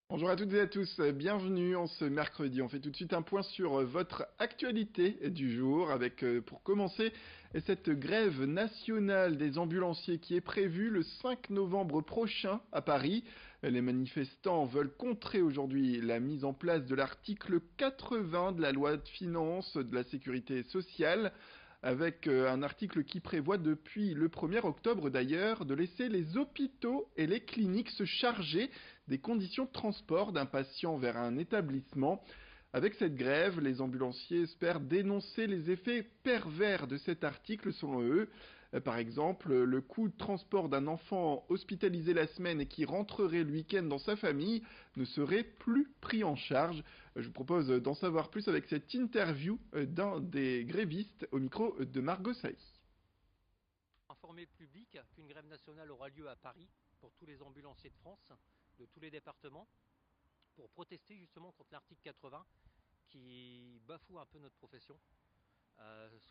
Bonjour à toutes et à tous, bienvenue en ce mercredi. On fait tout de suite un point sur votre actualité du jour avec, pour commencer, cette grève nationale des ambulanciers qui est prévue le 5 novembre prochain à Paris. Les manifestants veulent contrer aujourd'hui la mise en place de l'article 80 de la loi de finances de la sécurité sociale, avec un article qui prévoit depuis le 1er octobre d'ailleurs de laisser les hôpitaux et les cliniques se charger des conditions de transport d'un patient vers un établissement. Avec cette grève, les ambulanciers espèrent dénoncer les effets pervers de cet article selon eux. Par exemple, le coût de transport d'un enfant hospitalisé la semaine et qui rentrerait le week-end dans sa famille ne serait plus pris en charge. Je vous propose d'en savoir plus avec cette interview d'un des grévistes au micro de Margot Saï. Informer le public qu'une grève nationale aura lieu à Paris pour tous les ambulanciers de France, de tous les départements, pour protester justement contre l'article 80 qui bafoue un peu notre profession,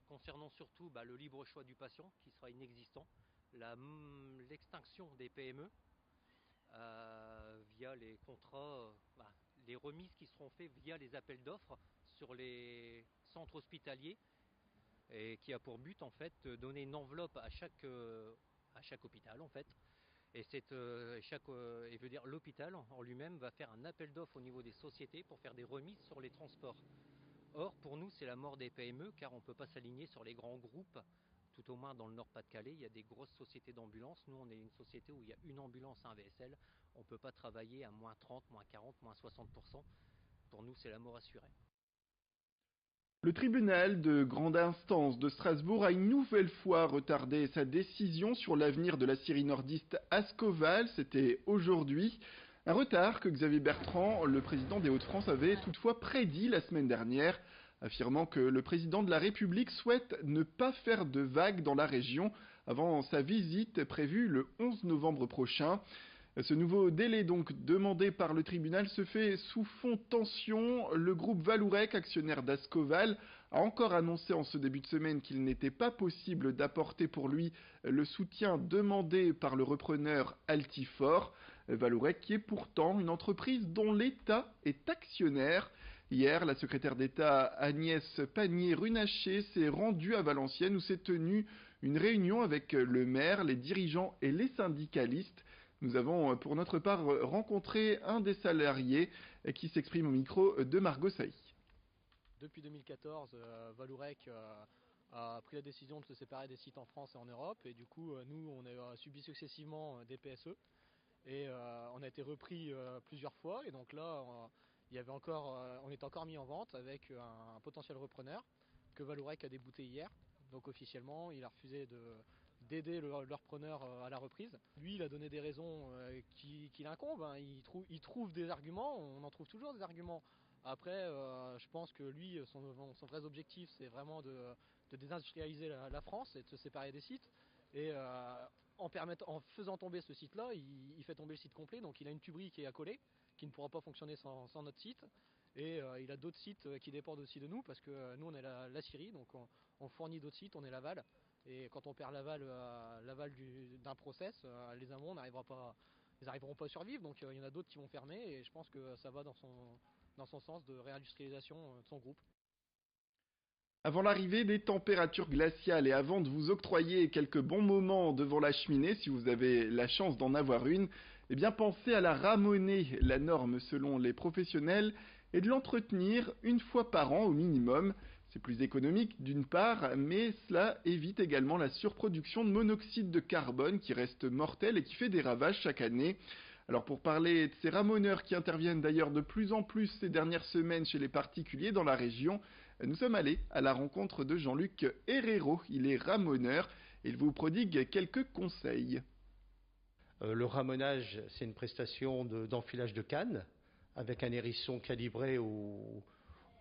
concernant surtout le libre choix du patient qui sera inexistant, l'extinction des PME via les contrats, les remises qui seront faites via les appels d'offres sur les centres hospitaliers et qui a pour but en fait de donner une enveloppe à chaque hôpital en fait. Et, et veut dire l'hôpital en lui-même va faire un appel d'offres au niveau des sociétés pour faire des remises sur les transports. Or pour nous c'est la mort des PME car on ne peut pas s'aligner sur les grands groupes. Tout au moins dans le Nord-Pas-de-Calais, il y a des grosses sociétés d'ambulance. Nous, on est une société où il y a une ambulance, un VSL. On ne peut pas travailler à moins 30, moins 40, moins 60%. Pour nous, c'est la mort assurée. Le tribunal de grande instance de Strasbourg a une nouvelle fois retardé sa décision sur l'avenir de la Syrie nordiste Ascoval. C'était aujourd'hui. Un retard que Xavier Bertrand, le président des Hauts-de-France, avait toutefois prédit la semaine dernière, affirmant que le président de la République souhaite ne pas faire de vagues dans la région avant sa visite prévue le 11 novembre prochain. Ce nouveau délai donc demandé par le tribunal se fait sous fond de tension. Le groupe Valourec, actionnaire d'Ascoval, a encore annoncé en ce début de semaine qu'il n'était pas possible d'apporter pour lui le soutien demandé par le repreneur Altifort. Valourec qui est pourtant une entreprise dont l'État est actionnaire. Hier, la secrétaire d'État Agnès Pannier-Runacher s'est rendue à Valenciennes où s'est tenue une réunion avec le maire, les dirigeants et les syndicalistes. Nous avons pour notre part rencontré un des salariés qui s'exprime au micro de Margot Saï. Depuis 2014, Valourec a pris la décision de se séparer des sites en France et en Europe. Et du coup, nous, on a subi successivement des PSE. Et on a été repris plusieurs fois. Et donc là, on est encore mis en vente avec un potentiel repreneur que Valourec a débouté hier. Donc officiellement, il a refusé d'aider le repreneur à la reprise. Lui, il a donné des raisons qui l'incombent. Hein. Il trouve des arguments, on en trouve toujours des arguments. Après, je pense que lui, son vrai objectif, c'est vraiment de désindustrialiser la France et de se séparer des sites. Et en faisant tomber ce site-là, il fait tomber le site complet. Donc il a une tuberie qui est accolée, qui ne pourra pas fonctionner sans notre site. Et il a d'autres sites qui dépendent aussi de nous, parce que nous, on est la Syrie, donc on fournit d'autres sites, on est l'aval. Et quand on perd l'aval d'un process, les amont ils n'arriveront pas à survivre. Donc il y en a d'autres qui vont fermer. Et je pense que ça va dans son sens de réindustrialisation de son groupe. Avant l'arrivée des températures glaciales et avant de vous octroyer quelques bons moments devant la cheminée, si vous avez la chance d'en avoir une, eh bien pensez à la ramoner, la norme selon les professionnels, et de l'entretenir une fois par an au minimum. C'est plus économique d'une part, mais cela évite également la surproduction de monoxyde de carbone qui reste mortel et qui fait des ravages chaque année. Alors pour parler de ces ramoneurs qui interviennent d'ailleurs de plus en plus ces dernières semaines chez les particuliers dans la région, nous sommes allés à la rencontre de Jean-Luc Herrero. Il est ramoneur et il vous prodigue quelques conseils. Le ramonage, c'est une prestation d'enfilage de canne avec un hérisson calibré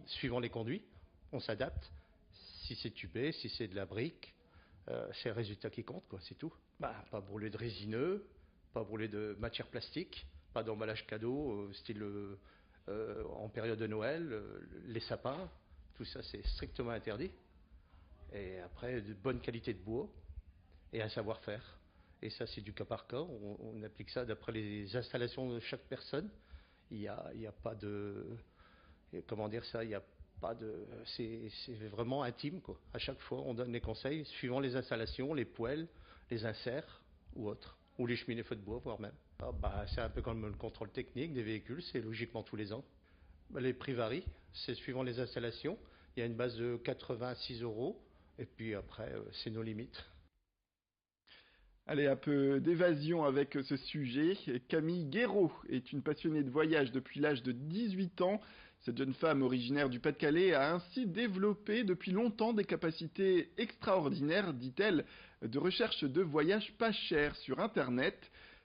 suivant les conduits. On s'adapte. Si c'est tubé, si c'est de la brique, c'est le résultat qui compte, quoi, c'est tout. Pas brûler de résineux, pas brûler de matière plastique, pas d'emballage cadeau, style en période de Noël, les sapins, tout ça c'est strictement interdit. Et après, de bonne qualité de bois et un savoir-faire. Et ça, c'est du cas par cas. On applique ça d'après les installations de chaque personne. Il y a pas de... Comment dire ça? Il y a pas de... C'est vraiment intime, quoi. À chaque fois, on donne les conseils suivant les installations, les poêles, les inserts ou autres. Ou les cheminées feu de bois, voire même. C'est un peu comme le contrôle technique des véhicules, c'est logiquement tous les ans. Les prix varient, c'est suivant les installations. Il y a une base de 86 €, et puis après, c'est nos limites. Allez, un peu d'évasion avec ce sujet. Camille Guéraud est une passionnée de voyage depuis l'âge de 18 ans. Cette jeune femme originaire du Pas-de-Calais a ainsi développé depuis longtemps des capacités extraordinaires, dit-elle, de recherche de voyages pas chers sur Internet.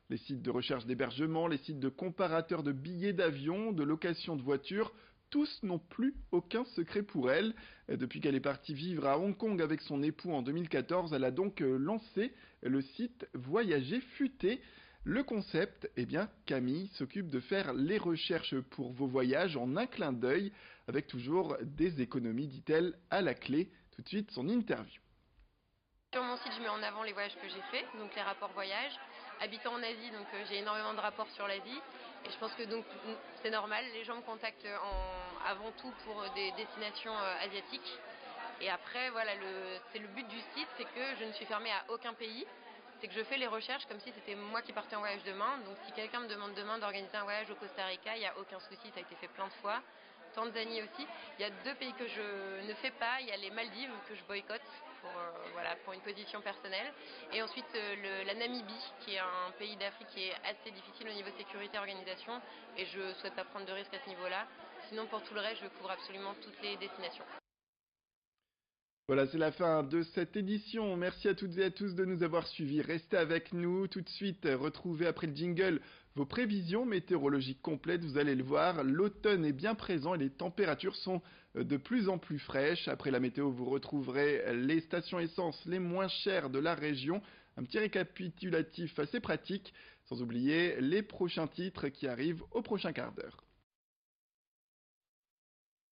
Les sites de recherche d'hébergement, les sites de comparateurs de billets d'avion, de location de voitures, tous n'ont plus aucun secret pour elle. Depuis qu'elle est partie vivre à Hong Kong avec son époux en 2014, elle a donc lancé le site Voyager Futé. Le concept, eh bien, Camille s'occupe de faire les recherches pour vos voyages en un clin d'œil, avec toujours des économies, dit-elle, à la clé. Tout de suite, son interview. Sur mon site, je mets en avant les voyages que j'ai faits, donc les rapports voyages. Habitant en Asie, donc j'ai énormément de rapports sur l'Asie. Et je pense que donc c'est normal, les gens me contactent avant tout pour des destinations asiatiques. Et après, voilà, c'est le but du site, c'est que je ne suis fermée à aucun pays. C'est que je fais les recherches comme si c'était moi qui partais en voyage demain. Donc si quelqu'un me demande demain d'organiser un voyage au Costa Rica, il n'y a aucun souci, ça a été fait plein de fois. Tanzanie aussi. Il y a 2 pays que je ne fais pas. Il y a les Maldives que je boycotte pour une position personnelle. Et ensuite la Namibie, qui est un pays d'Afrique qui est assez difficile au niveau sécurité et organisation. Et je ne souhaite pas prendre de risques à ce niveau-là. Sinon, pour tout le reste, je couvre absolument toutes les destinations. Voilà, c'est la fin de cette édition. Merci à toutes et à tous de nous avoir suivis. Restez avec nous. Tout de suite, retrouvez après le jingle vos prévisions météorologiques complètes. Vous allez le voir, l'automne est bien présent et les températures sont de plus en plus fraîches. Après la météo, vous retrouverez les stations essence les moins chères de la région. Un petit récapitulatif assez pratique, sans oublier les prochains titres qui arrivent au prochain quart d'heure.